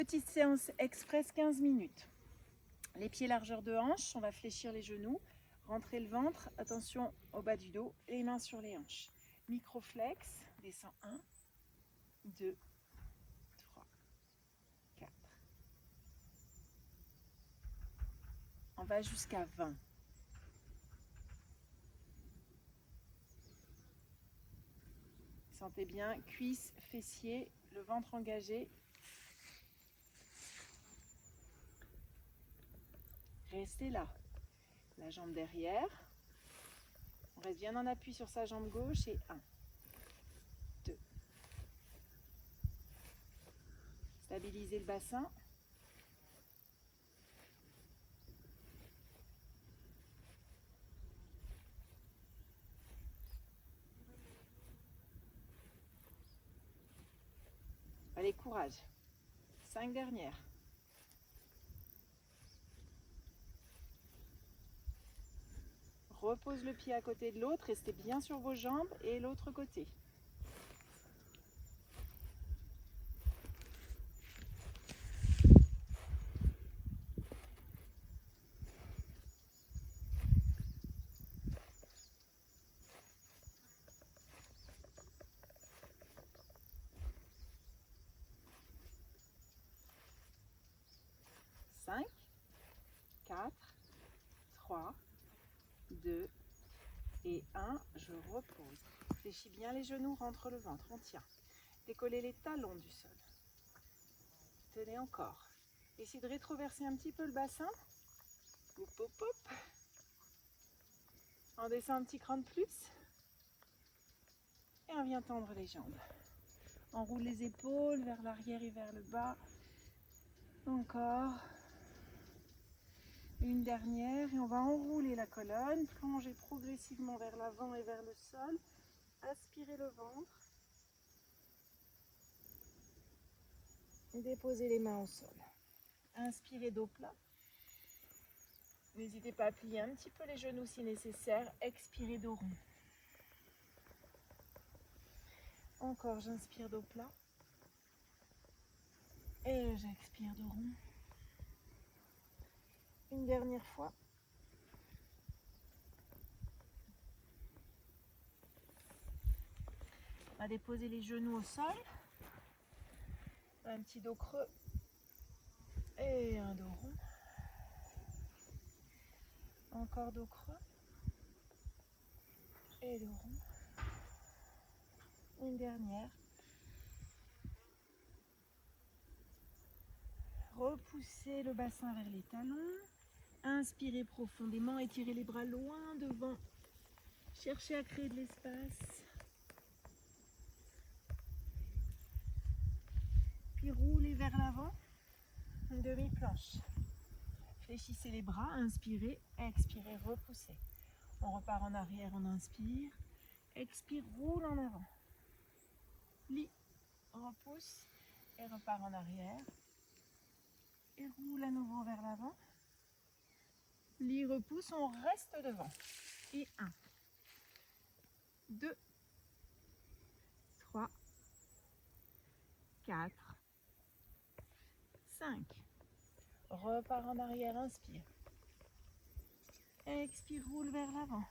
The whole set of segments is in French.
Petite séance express 15 minutes. Les pieds largeur de hanche, on va fléchir les genoux, rentrer le ventre, attention au bas du dos, les mains sur les hanches. Microflex, descend 1, 2, 3, 4. On va jusqu'à 20. Sentez bien, cuisses, fessiers, le ventre engagé. Restez là. La jambe derrière. On reste bien en appui sur sa jambe gauche et 1, 2. Stabilisez le bassin. Allez, courage. 5 dernières. Repose le pied à côté de l'autre, restez bien sur vos jambes et l'autre côté. Cinq, 4, 3, 2 et 1. Je repose. Fléchis bien les genoux, rentre le ventre, on tient. Décollez les talons du sol. Tenez encore. Essayez de rétroverser un petit peu le bassin. Hop, hop, hop. On descend un petit cran de plus. Et on vient tendre les jambes. On roule les épaules vers l'arrière et vers le bas. Encore. Une dernière et on va enrouler la colonne, plonger progressivement vers l'avant et vers le sol. Aspirez le ventre. Et déposez les mains au sol. Inspirez dos plat. N'hésitez pas à plier un petit peu les genoux si nécessaire. Expirez dos rond. Encore, j'inspire dos plat. Et j'expire dos rond. Une dernière fois. On va déposer les genoux au sol. Un petit dos creux. Et un dos rond. Encore dos creux. Et dos rond. Une dernière. Repoussez le bassin vers les talons. Inspirez profondément, étirez les bras loin devant. Cherchez à créer de l'espace. Puis roulez vers l'avant. Une demi-planche. Fléchissez les bras, inspirez, expirez, repoussez. On repart en arrière, on inspire. Expire, roule en avant. Plie, repousse et repart en arrière. Et roule à nouveau vers l'avant. Plie, repousse, on reste devant. Et 1, 2, 3, 4, 5. Repart en arrière, inspire. Expire, roule vers l'avant.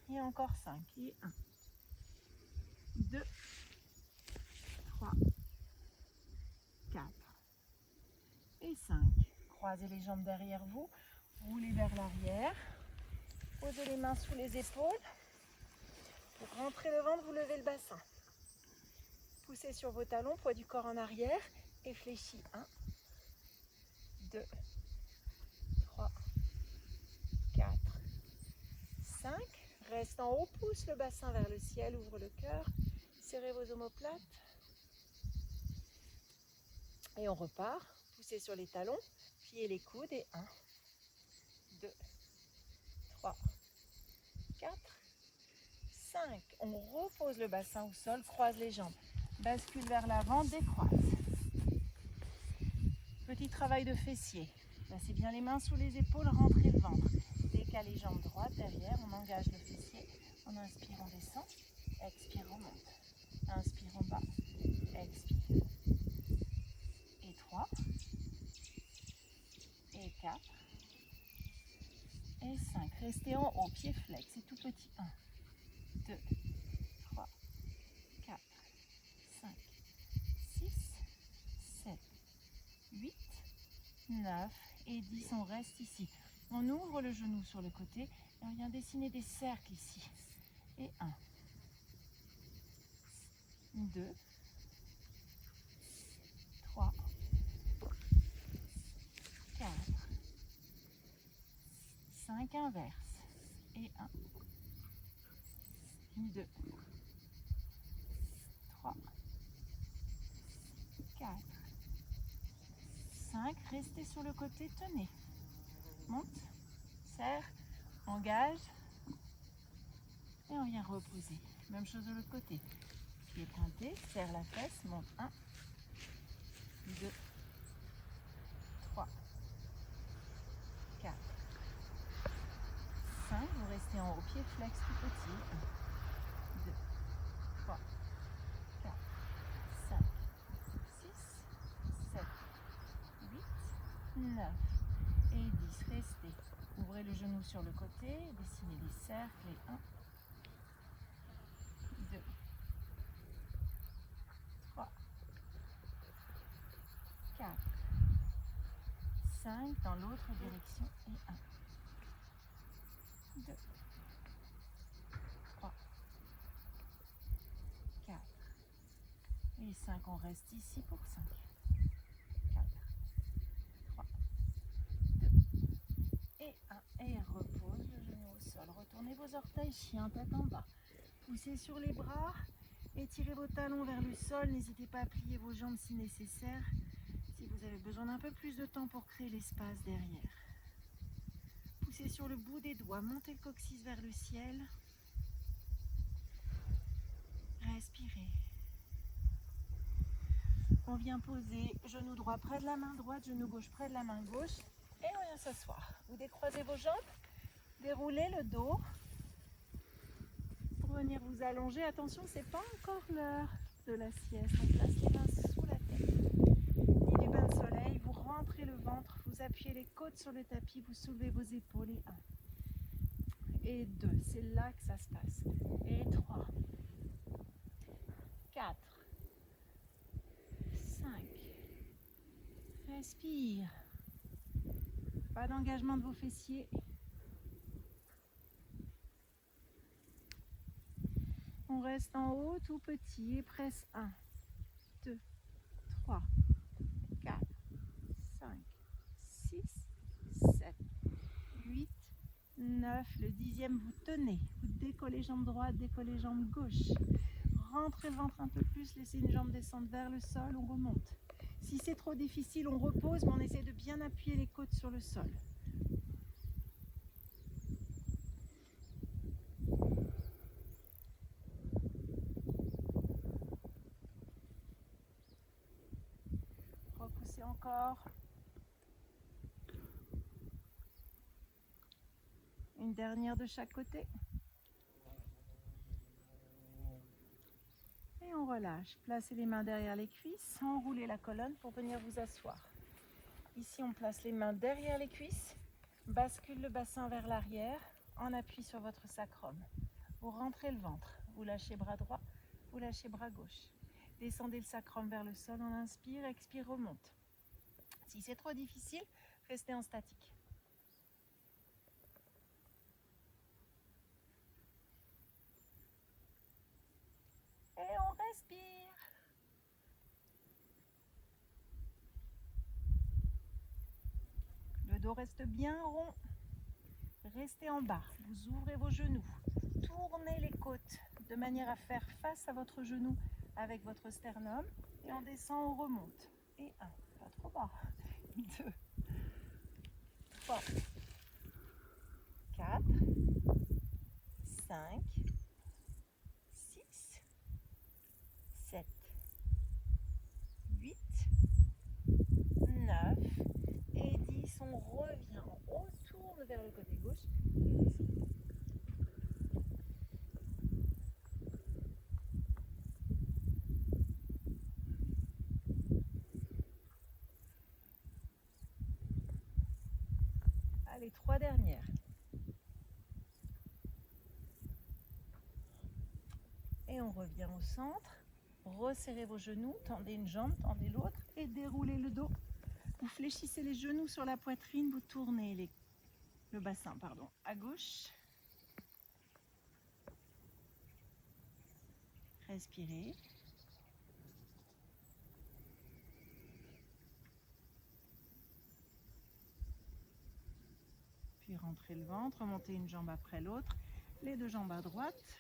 Et encore 5. Et 1, 2, 3, 4 et 5. Croisez les jambes derrière vous. Roulez vers l'arrière. Posez les mains sous les épaules. Pour rentrer le ventre, vous levez le bassin. Poussez sur vos talons, poids du corps en arrière. Et fléchis. 1, 2, 3, 4, 5. Reste en haut, pousse le bassin vers le ciel, ouvre le cœur. Serrez vos omoplates. Et on repart. Poussez sur les talons, pliez les coudes et 1, 2, 3, 4, 5. On repose le bassin au sol, croise les jambes. Bascule vers l'avant, décroise. Petit travail de fessier. Placez bien les mains sous les épaules, rentrez le ventre. Décalez jambes droite derrière, on engage le fessier. On inspire, on descend. Expire, on monte. Inspire en bas. Expire. Et 3, 4 et 5. Restez en haut, pied flex, c'est tout petit. 1, 2, 3, 4, 5, 6, 7, 8, 9 et 10. On reste ici. On ouvre le genou sur le côté et on vient dessiner des cercles ici. Et 1, 2, 3, 4, 5, inverse. Et 1, 2, 3, 4, 5. Restez sur le côté, tenez. Monte, serre, engage. Et on vient reposer. Même chose de l'autre côté. Pied pointé, serre la fesse, monte. 1, 2, 3, 4, 5. Vous restez en haut, pied flex tout petit. 1, 2, 3, 4, 5, 6, 7, 8, 9 et 10. Restez. Ouvrez le genou sur le côté, dessinez des cercles. Et 1, 2, 3, 4, 5 dans l'autre direction. Et 1, 2, 3, 4 et 5. On reste ici pour 5. 4, 3, 2 et 1. Et repose le genou au sol. Retournez vos orteils, chien, tête en bas. Poussez sur les bras. Étirez vos talons vers le sol. N'hésitez pas à plier vos jambes si nécessaire. Si vous avez besoin d'un peu plus de temps pour créer l'espace derrière. Poussez sur le bout des doigts. Montez le coccyx vers le ciel. Respirez. On vient poser genou droit près de la main droite, genou gauche près de la main gauche. Et on vient s'asseoir. Vous décroisez vos jambes. Déroulez le dos. Pour venir vous allonger. Attention, c'est pas encore l'heure de la sieste. On place les mains sous la tête. Ni du bain de soleil. Vous rentrez le ventre. Vous appuyez les côtes sur le tapis. Vous soulevez vos épaules. Et 1. Et 2. C'est là que ça se passe. Et 3. 4. 5. Respire. Pas d'engagement de vos fessiers. On reste en haut tout petit et presse. 1, 2, 3, 4, 5, 6, 7, 8, 9. Le 10e, vous tenez. Vous décollez jambe droite, décollez jambe gauche. Rentrez le ventre un peu plus, laissez une jambe descendre vers le sol, on remonte. Si c'est trop difficile, on repose, mais on essaie de bien appuyer les côtes sur le sol. Repoussez encore. Une dernière de chaque côté. Et on relâche. Placez les mains derrière les cuisses, enroulez la colonne pour venir vous asseoir. Ici, on place les mains derrière les cuisses, bascule le bassin vers l'arrière, en appui sur votre sacrum. Vous rentrez le ventre, vous lâchez bras droit, vous lâchez bras gauche. Descendez le sacrum vers le sol, on inspire, expire, remonte. Si c'est trop difficile, restez en statique. Et on respire. Le dos reste bien rond. Restez en bas. Vous ouvrez vos genoux. Tournez les côtes de manière à faire face à votre genou avec votre sternum. Et on descend, on remonte. Et 1, pas trop bas. 2, 3, 4, 5, 6, 7, 8, 9 et 10. On revient, on tourne vers le côté gauche et descend. Allez, 3 dernières. Et on revient au centre. Resserrez vos genoux, tendez une jambe, tendez l'autre et déroulez le dos. Vous fléchissez les genoux sur la poitrine, vous tournez le bassin à gauche. Respirez. Puis rentrez le ventre, remontez une jambe après l'autre, les deux jambes à droite.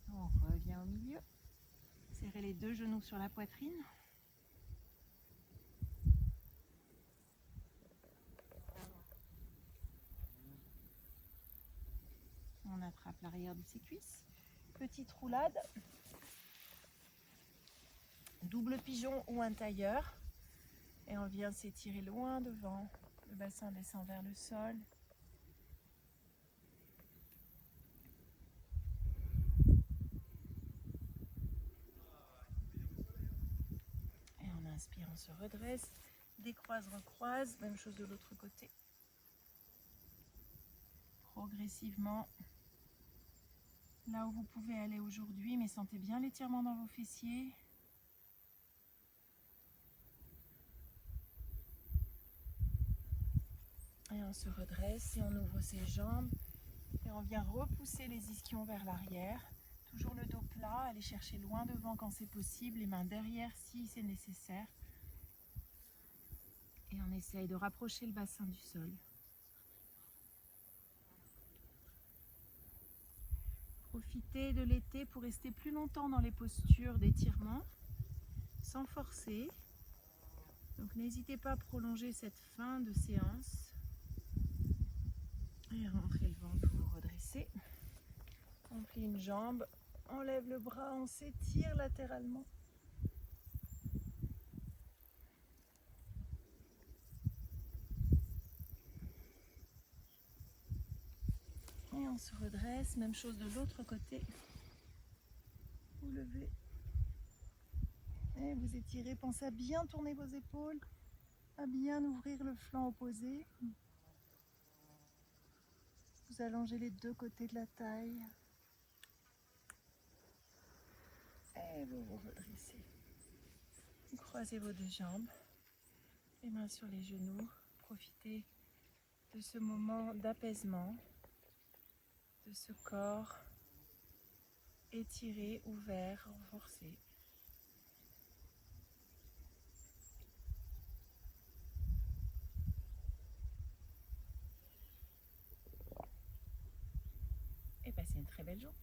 On revient au milieu. Serrez les deux genoux sur la poitrine. On attrape l'arrière de ses cuisses. Petite roulade. Double pigeon ou un tailleur. Et on vient s'étirer loin devant. Le bassin descend vers le sol. Et on inspire, on se redresse. Décroise, recroise. Même chose de l'autre côté. Progressivement. Là où vous pouvez aller aujourd'hui, mais sentez bien l'étirement dans vos fessiers. Et on se redresse et on ouvre ses jambes. Et on vient repousser les ischions vers l'arrière. Toujours le dos plat, aller chercher loin devant quand c'est possible, les mains derrière si c'est nécessaire. Et on essaye de rapprocher le bassin du sol. Profitez de l'été pour rester plus longtemps dans les postures d'étirement, sans forcer. Donc n'hésitez pas à prolonger cette fin de séance. Et rentrez le ventre, vous vous redressez. On plie une jambe, on lève le bras, on s'étire latéralement. Et on se redresse, même chose de l'autre côté. Vous levez et vous étirez. Pensez à bien tourner vos épaules, à bien ouvrir le flanc opposé. Vous allongez les deux côtés de la taille. Et vous vous redressez. Vous croisez vos deux jambes, les mains sur les genoux. Profitez de ce moment d'apaisement, de ce corps étiré, ouvert, renforcé. Et passez une très belle journée.